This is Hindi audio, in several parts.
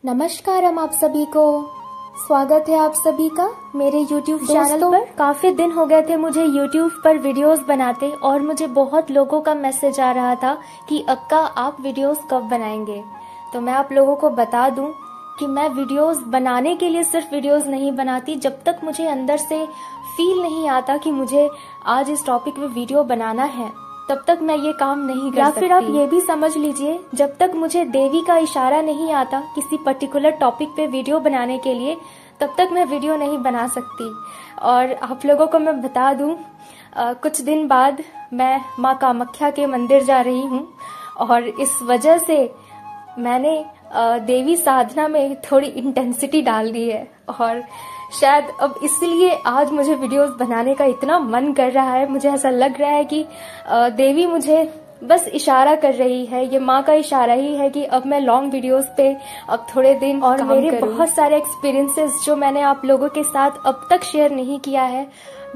नमस्कार हम आप सभी को। स्वागत है आप सभी का मेरे YouTube चैनल पर। काफी दिन हो गए थे मुझे YouTube पर वीडियोस बनाते और मुझे बहुत लोगों का मैसेज आ रहा था कि अक्का आप वीडियोस कब बनाएंगे। तो मैं आप लोगों को बता दूं कि मैं वीडियोस बनाने के लिए सिर्फ वीडियोस नहीं बनाती, जब तक मुझे अंदर से फील नहीं आता कि मुझे आज इस टॉपिक पे वीडियो बनाना है तब तक मैं ये काम नहीं कर सकती। या फिर आप ये भी समझ लीजिए, जब तक मुझे देवी का इशारा नहीं आता किसी पर्टिकुलर टॉपिक पे वीडियो बनाने के लिए तब तक मैं वीडियो नहीं बना सकती। और आप लोगों को मैं बता दूं, कुछ दिन बाद मैं माँ कामाख्या के मंदिर जा रही हूँ और इस वजह से मैंने देवी साधना में थोड़ी इंटेंसिटी डाल दी है और शायद अब इसलिए आज मुझे वीडियोस बनाने का इतना मन कर रहा है। मुझे ऐसा लग रहा है कि देवी मुझे बस इशारा कर रही है, ये माँ का इशारा ही है कि अब मैं लॉन्ग वीडियोस पे अब थोड़े दिन और मेरे बहुत सारे एक्सपीरियंसेस जो मैंने आप लोगों के साथ अब तक शेयर नहीं किया है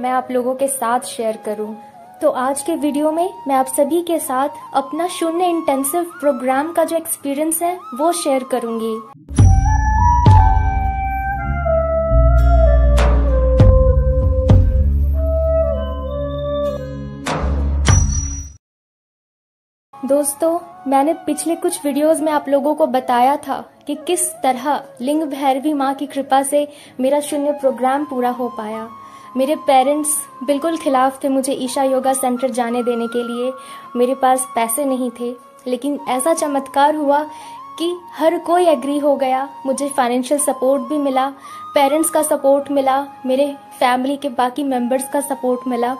मैं आप लोगों के साथ शेयर करूं। तो आज के वीडियो में मैं आप सभी के साथ अपना शून्य इंटेंसिव प्रोग्राम का जो एक्सपीरियंस है वो शेयर करूंगी। दोस्तों, मैंने पिछले कुछ वीडियोस में आप लोगों को बताया था कि किस तरह लिंग भैरवी माँ की कृपा से मेरा शून्य प्रोग्राम पूरा हो पाया। मेरे पेरेंट्स बिल्कुल खिलाफ थे मुझे ईशा योगा सेंटर जाने देने के लिए। मेरे पास पैसे नहीं थे, लेकिन ऐसा चमत्कार हुआ कि हर कोई एग्री हो गया। मुझे फाइनेंशियल सपोर्ट भी मिला, पेरेंट्स का सपोर्ट मिला, मेरे फैमिली के बाकी मेंबर्स का सपोर्ट मिला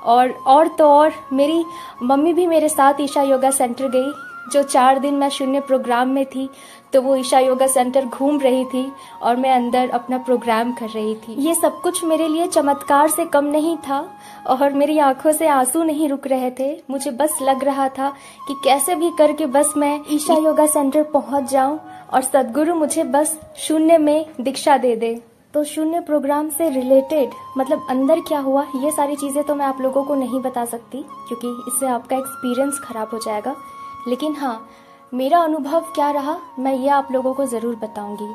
और तो और मेरी मम्मी भी मेरे साथ ईशा योगा सेंटर गई। जो 4 दिन मैं शून्य प्रोग्राम में थी तो वो ईशा योगा सेंटर घूम रही थी और मैं अंदर अपना प्रोग्राम कर रही थी। ये सब कुछ मेरे लिए चमत्कार से कम नहीं था और मेरी आंखों से आंसू नहीं रुक रहे थे। मुझे बस लग रहा था कि कैसे भी करके बस मैं ईशा योगा सेंटर पहुंच जाऊं और सदगुरु मुझे बस शून्य में दीक्षा दे दे। तो शून्य प्रोग्राम से रिलेटेड मतलब अंदर क्या हुआ ये सारी चीजें तो मैं आप लोगों को नहीं बता सकती क्योंकि इससे आपका एक्सपीरियंस खराब हो जाएगा। लेकिन हाँ, मेरा अनुभव क्या रहा मैं ये आप लोगों को जरूर बताऊंगी।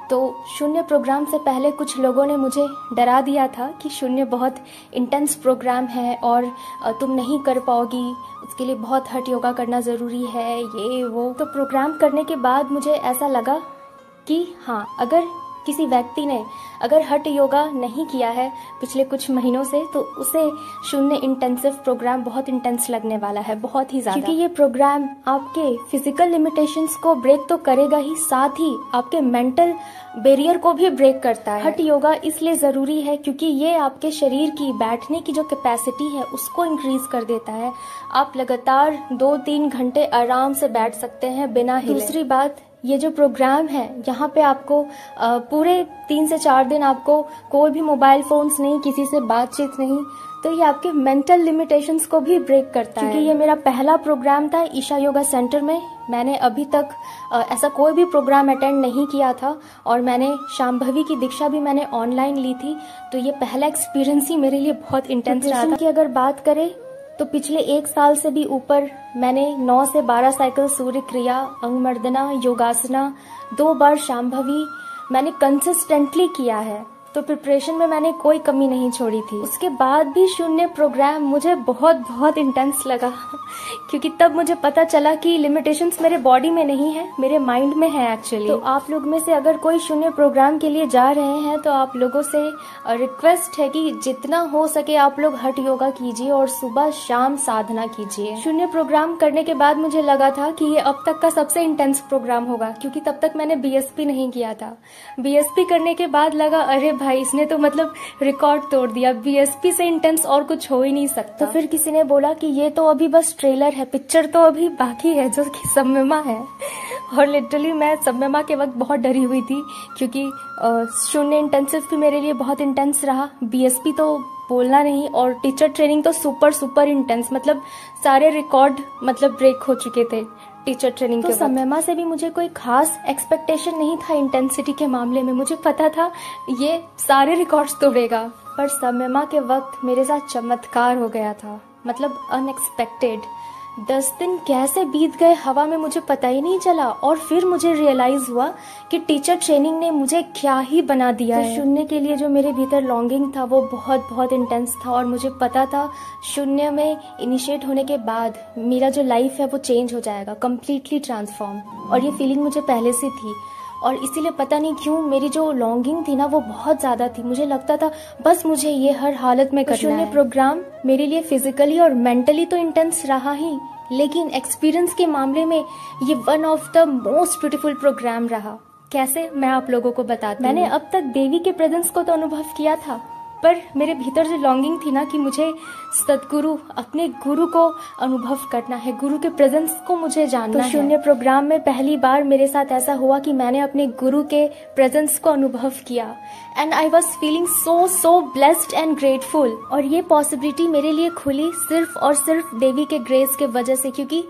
तो शून्य प्रोग्राम से पहले कुछ लोगों ने मुझे डरा दिया था कि शून्य बहुत इंटेंस प्रोग्राम है और तुम नहीं कर पाओगी, उसके लिए बहुत हठ योगा करना ज़रूरी है, ये वो। तो प्रोग्राम करने के बाद मुझे ऐसा लगा कि हाँ, अगर किसी व्यक्ति ने अगर हठ योगा नहीं किया है पिछले कुछ महीनों से तो उसे शून्य इंटेंसिव प्रोग्राम बहुत इंटेंस लगने वाला है, बहुत ही ज्यादा। क्योंकि ये प्रोग्राम आपके फिजिकल लिमिटेशंस को ब्रेक तो करेगा ही, साथ ही आपके मेंटल बैरियर को भी ब्रेक करता है। हठ योगा इसलिए जरूरी है क्योंकि ये आपके शरीर की बैठने की जो कैपेसिटी है उसको इंक्रीज कर देता है। आप लगातार 2-3 घंटे आराम से बैठ सकते हैं बिना हिले। दूसरी बात, ये जो प्रोग्राम है यहाँ पे आपको पूरे 3 से 4 दिन आपको कोई भी मोबाइल फोन्स नहीं, किसी से बातचीत नहीं। तो ये आपके मेंटल लिमिटेशंस को भी ब्रेक करता है। क्योंकि ये मेरा पहला प्रोग्राम था ईशा योगा सेंटर में। मैंने अभी तक ऐसा कोई भी प्रोग्राम अटेंड नहीं किया था और मैंने शांभवी की दीक्षा भी मैंने ऑनलाइन ली थी। तो ये पहला एक्सपीरियंस ही मेरे लिए बहुत इंटेंस रहा था। की अगर बात करें तो पिछले 1 साल से भी ऊपर मैंने 9 से 12 साइकिल सूर्य क्रिया, अंगमर्दना, योगासना, 2 बार शांभवी मैंने कंसिस्टेंटली किया है। तो प्रिपरेशन में मैंने कोई कमी नहीं छोड़ी थी। उसके बाद भी शून्य प्रोग्राम मुझे बहुत इंटेंस लगा क्योंकि तब मुझे पता चला कि लिमिटेशंस मेरे बॉडी में नहीं है, मेरे माइंड में है एक्चुअली। तो आप लोग में से अगर कोई शून्य प्रोग्राम के लिए जा रहे हैं तो आप लोगों से रिक्वेस्ट है कि जितना हो सके आप लोग हठ योगा कीजिए और सुबह शाम साधना कीजिए। शून्य प्रोग्राम करने के बाद मुझे लगा था कि ये अब तक का सबसे इंटेंस प्रोग्राम होगा क्योंकि तब तक मैंने बीएसपी नहीं किया था। बीएसपी करने के बाद लगा अरे भाई इसने तो मतलब रिकॉर्ड तोड़ दिया, बीएसपी से इंटेंस और कुछ हो ही नहीं सकता। तो फिर किसी ने बोला कि ये तो अभी बस ट्रेलर है, पिक्चर तो अभी बाकी है जो कि सम्यमा है। और लिटरली मैं सम्यमा के वक्त बहुत डरी हुई थी क्योंकि शून्य इंटेंसिव भी मेरे लिए बहुत इंटेंस रहा, बीएसपी तो बोलना नहीं, और टीचर ट्रेनिंग तो सुपर इंटेंस, मतलब सारे रिकॉर्ड मतलब ब्रेक हो चुके थे टीचर ट्रेनिंग। तो सम्यमा से भी मुझे कोई खास एक्सपेक्टेशन नहीं था इंटेंसिटी के मामले में। मुझे पता था ये सारे रिकॉर्ड्स तोड़ेगा, पर सम्यमा के वक्त मेरे साथ चमत्कार हो गया था, मतलब अनएक्सपेक्टेड। 10 दिन कैसे बीत गए हवा में मुझे पता ही नहीं चला। और फिर मुझे रियलाइज हुआ कि टीचर ट्रेनिंग ने मुझे क्या ही बना दिया है। शून्य के लिए जो मेरे भीतर लॉन्गिंग था वो बहुत बहुत इंटेंस था, और मुझे पता था शून्य में इनिशिएट होने के बाद मेरा जो लाइफ है वो चेंज हो जाएगा, कम्प्लीटली ट्रांसफॉर्म। और ये फीलिंग मुझे पहले से थी, और इसीलिए पता नहीं क्यों मेरी जो लॉन्गिंग थी ना वो बहुत ज़्यादा थी। मुझे लगता था बस मुझे ये हर हालत में करना है। शून्य प्रोग्राम मेरे लिए फिजिकली और मेंटली तो इंटेंस रहा ही, लेकिन एक्सपीरियंस के मामले में ये one of the most beautiful program रहा। कैसे, मैं आप लोगों को बताती हूँ। मैंने अब तक देवी के प्रेजेंस को तो अनुभव किया था, पर मेरे भीतर जो लॉन्गिंग थी ना कि मुझे सदगुरु, अपने गुरु को अनुभव करना है, गुरु के प्रेजेंस को मुझे जानना है। तो शून्य प्रोग्राम में पहली बार मेरे साथ ऐसा हुआ कि मैंने अपने गुरु के प्रेजेंस को अनुभव किया, and I was feeling so blessed and grateful. और ये पॉसिबिलिटी मेरे लिए खुली सिर्फ और सिर्फ देवी के ग्रेस के वजह से, क्योंकि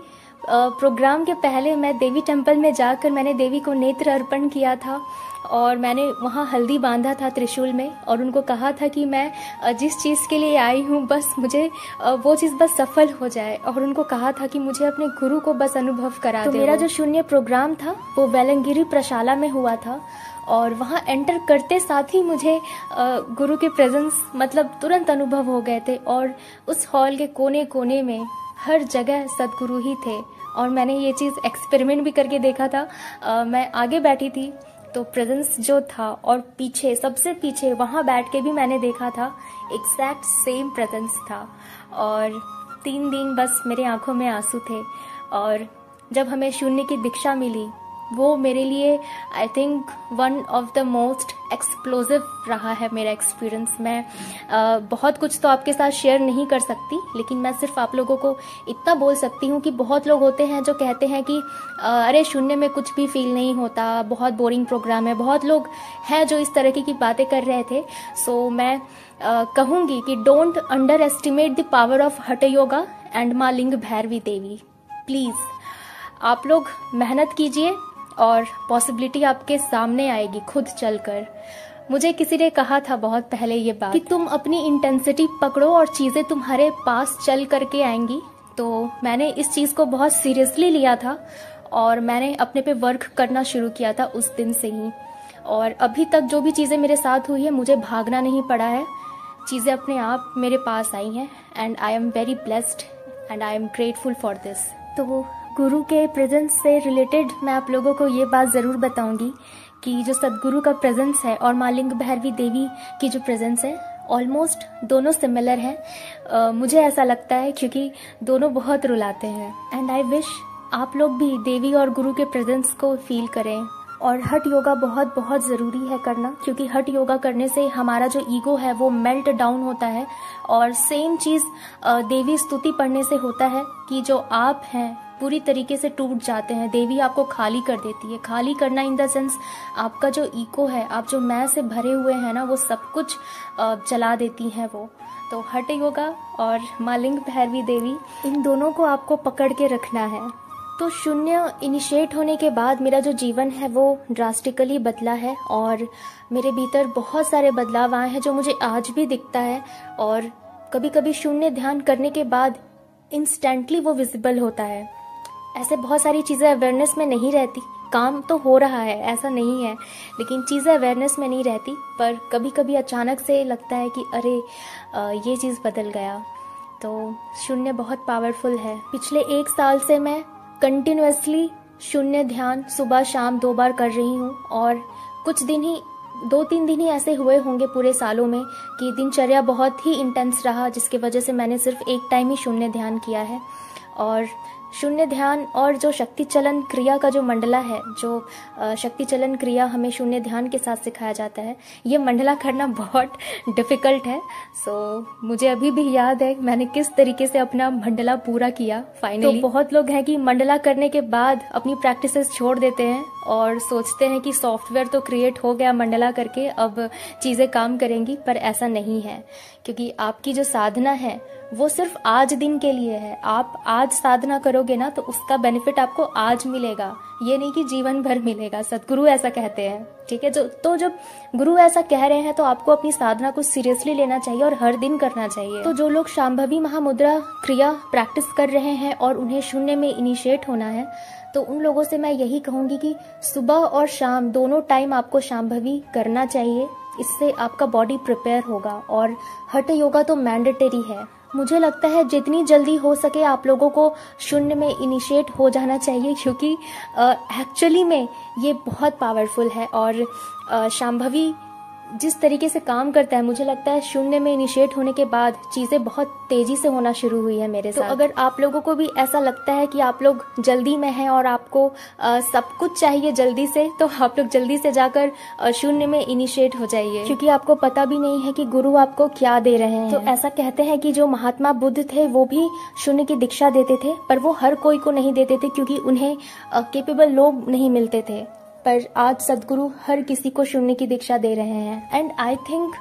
प्रोग्राम के पहले मैं देवी टेम्पल में जाकर मैंने देवी को नेत्र अर्पण किया था, और मैंने वहाँ हल्दी बांधा था त्रिशूल में, और उनको कहा था कि मैं जिस चीज़ के लिए आई हूँ बस मुझे वो चीज़ बस सफल हो जाए, और उनको कहा था कि मुझे अपने गुरु को बस अनुभव करा दे। तो मेरा जो शून्य प्रोग्राम था वो वेलंगिरी प्रशाला में हुआ था, और वहाँ एंटर करते साथ ही मुझे गुरु के प्रेजेंस मतलब तुरंत अनुभव हो गए थे। और उस हॉल के कोने कोने में हर जगह सदगुरु ही थे, और मैंने ये चीज़ एक्सपेरिमेंट भी करके देखा था। मैं आगे बैठी थी तो प्रेजेंस जो था, और पीछे सबसे पीछे वहाँ बैठ के भी मैंने देखा था, एग्जैक्ट सेम प्रेजेंस था। और 3 दिन बस मेरे आंखों में आंसू थे। और जब हमें शून्य की दीक्षा मिली वो मेरे लिए I think one of the most explosive रहा है मेरा एक्सपीरियंस। मैं बहुत कुछ तो आपके साथ शेयर नहीं कर सकती, लेकिन मैं सिर्फ आप लोगों को इतना बोल सकती हूँ कि बहुत लोग होते हैं जो कहते हैं कि अरे शून्य में कुछ भी फील नहीं होता, बहुत बोरिंग प्रोग्राम है। बहुत लोग हैं जो इस तरह की बातें कर रहे थे। सो मैं कहूँगी कि don't under estimate the power of हठ योगा एंड माँ लिंग भैरवी देवी। प्लीज़ आप लोग मेहनत कीजिए और पॉसिबिलिटी आपके सामने आएगी खुद चलकर। मुझे किसी ने कहा था बहुत पहले ये बात कि तुम अपनी इंटेंसिटी पकड़ो और चीज़ें तुम्हारे पास चल करके आएंगी। तो मैंने इस चीज़ को बहुत सीरियसली लिया था, और मैंने अपने पे वर्क करना शुरू किया था उस दिन से ही। और अभी तक जो भी चीज़ें मेरे साथ हुई है मुझे भागना नहीं पड़ा है, चीज़ें अपने आप मेरे पास आई हैं, and I am very blessed and I am grateful for this. तो गुरु के प्रेजेंस से रिलेटेड मैं आप लोगों को ये बात ज़रूर बताऊंगी कि जो सदगुरु का प्रेजेंस है और माँ लिंग भैरवी देवी की जो प्रेजेंस है, ऑलमोस्ट दोनों सिमिलर हैं। मुझे ऐसा लगता है क्योंकि दोनों बहुत रुलाते हैं, एंड आई विश आप लोग भी देवी और गुरु के प्रेजेंस को फील करें। और हठ योगा बहुत बहुत ज़रूरी है करना, क्योंकि हठ योगा करने से हमारा जो ईगो है वो मेल्ट डाउन होता है। और सेम चीज़ देवी स्तुति पढ़ने से होता है कि जो आप हैं पूरी तरीके से टूट जाते हैं, देवी आपको खाली कर देती है। खाली करना इन द सेंस आपका जो ईगो है, आप जो मैं से भरे हुए हैं ना, वो सब कुछ जला देती हैं वो। तो हठ योगा और माँ लिंग भैरवी देवी, इन दोनों को आपको पकड़ के रखना है। तो शून्य इनिशिएट होने के बाद मेरा जो जीवन है वो ड्रास्टिकली बदला है, और मेरे भीतर बहुत सारे बदलाव आए हैं जो मुझे आज भी दिखता है। और कभी कभी शून्य ध्यान करने के बाद इंस्टेंटली वो विजिबल होता है। ऐसे बहुत सारी चीज़ें अवेयरनेस में नहीं रहती, काम तो हो रहा है ऐसा नहीं है, लेकिन चीज़ें अवेयरनेस में नहीं रहती। पर कभी कभी अचानक से लगता है कि अरे ये चीज़ बदल गया। तो शून्य बहुत पावरफुल है। पिछले 1 साल से मैं कंटिन्यूअसली शून्य ध्यान सुबह शाम 2 बार कर रही हूँ, और कुछ दिन ही 2-3 दिन ही ऐसे हुए होंगे पूरे सालों में कि दिनचर्या बहुत ही इंटेंस रहा, जिसकी वजह से मैंने सिर्फ एक टाइम ही शून्य ध्यान किया है। और शून्य ध्यान और जो शक्ति चलन क्रिया का जो मंडला है, जो शक्ति चलन क्रिया हमें शून्य ध्यान के साथ सिखाया जाता है, ये मंडला करना बहुत डिफ़िकल्ट है। सो मुझे अभी भी याद है मैंने किस तरीके से अपना मंडला पूरा किया फाइनली। तो बहुत लोग हैं कि मंडला करने के बाद अपनी प्रैक्टिसेस छोड़ देते हैं और सोचते हैं कि सॉफ्टवेयर तो क्रिएट हो गया मंडला करके, अब चीज़ें काम करेंगी, पर ऐसा नहीं है। क्योंकि आपकी जो साधना है वो सिर्फ आज दिन के लिए है। आप आज साधना करोगे ना तो उसका बेनिफिट आपको आज मिलेगा। ये नहीं कि जीवन भर मिलेगा, सदगुरु ऐसा कहते हैं, ठीक है। तो जब गुरु ऐसा कह रहे हैं तो आपको अपनी साधना को सीरियसली लेना चाहिए और हर दिन करना चाहिए। तो जो लोग शांभवी महामुद्रा क्रिया प्रैक्टिस कर रहे हैं और उन्हें शून्य में इनिशिएट होना है, तो उन लोगों से मैं यही कहूंगी कि सुबह और शाम दोनों टाइम आपको शांभवी करना चाहिए। इससे आपका बॉडी प्रिपेयर होगा। और हठ योगा तो मैंडेटरी है। मुझे लगता है जितनी जल्दी हो सके आप लोगों को शून्य में इनिशिएट हो जाना चाहिए, क्योंकि एक्चुअली में ये बहुत पावरफुल है। और शांभवी जिस तरीके से काम करता है, मुझे लगता है शून्य में इनिशिएट होने के बाद चीज़ें बहुत तेजी से होना शुरू हुई है मेरे साथ। तो अगर आप लोगों को भी ऐसा लगता है कि आप लोग जल्दी में हैं और आपको सब कुछ चाहिए जल्दी से, तो आप लोग जल्दी से जाकर शून्य में इनिशिएट हो जाइए, क्योंकि आपको पता भी नहीं है कि गुरु आपको क्या दे रहे हैं। तो ऐसा कहते हैं कि जो महात्मा बुद्ध थे वो भी शून्य की दीक्षा देते थे, पर वो हर कोई को नहीं देते थे क्योंकि उन्हें केपेबल लोग नहीं मिलते थे। पर आज सदगुरु हर किसी को शून्य की दीक्षा दे रहे हैं। And I think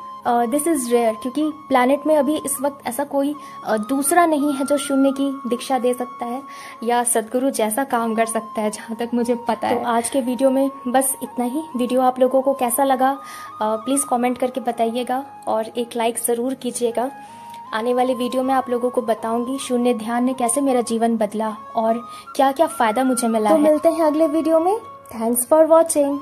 this is rare, क्योंकि प्लैनेट में अभी इस वक्त ऐसा कोई दूसरा नहीं है जो शून्य की दीक्षा दे सकता है या सदगुरु जैसा काम कर सकता है, जहाँ तक मुझे पता है। तो आज के वीडियो में बस इतना ही। वीडियो आप लोगों को कैसा लगा प्लीज़ कमेंट करके बताइएगा और एक लाइक ज़रूर कीजिएगा। आने वाले वीडियो में आप लोगों को बताऊंगी शून्य ध्यान ने कैसे मेरा जीवन बदला और क्या क्या फ़ायदा मुझे मिला है। तो मिलते हैं अगले वीडियो में। Thanks for watching.